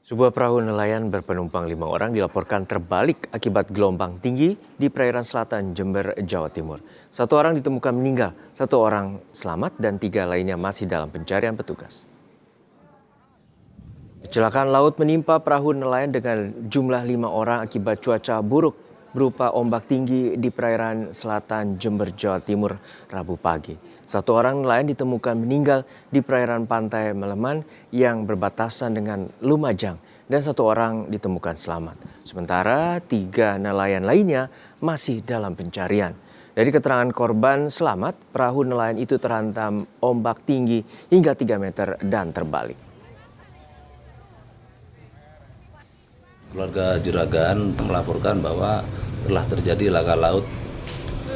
Sebuah perahu nelayan berpenumpang 5 orang dilaporkan terbalik akibat gelombang tinggi di perairan selatan Jember, Jawa Timur. 1 orang ditemukan meninggal, 1 orang selamat dan 3 lainnya masih dalam pencarian petugas. Kecelakaan laut menimpa perahu nelayan dengan jumlah 5 orang akibat cuaca buruk berupa ombak tinggi di perairan selatan Jember, Jawa Timur, Rabu pagi. 1 orang nelayan ditemukan meninggal di perairan pantai Meleman yang berbatasan dengan Lumajang dan 1 orang ditemukan selamat. Sementara 3 nelayan lainnya masih dalam pencarian. Dari keterangan korban selamat, perahu nelayan itu terhantam ombak tinggi hingga 3 meter dan terbalik. Keluarga Juragan melaporkan bahwa telah terjadi laka laut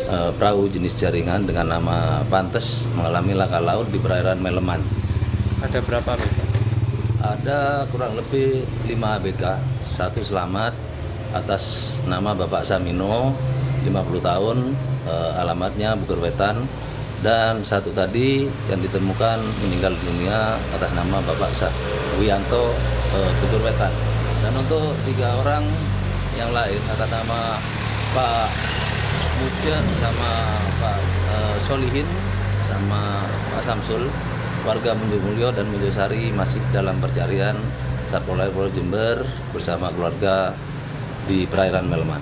perahu jenis jaringan dengan nama Pantes mengalami laka laut di perairan Meleman. Ada berapa ABK? Ada kurang lebih 5 ABK, 1 selamat atas nama Bapak Samino, 50 tahun, alamatnya Bukur Wetan, dan 1 tadi yang ditemukan meninggal dunia atas nama Bapak Wianto, Bukur Wetan. Dan untuk 3 orang yang lain atas nama Pak Muja sama Pak Solihin sama Pak Samsul, warga Munjul dan Munjulsari masih dalam pencarian Satpol Pp Jember bersama keluarga di perairan Meleman.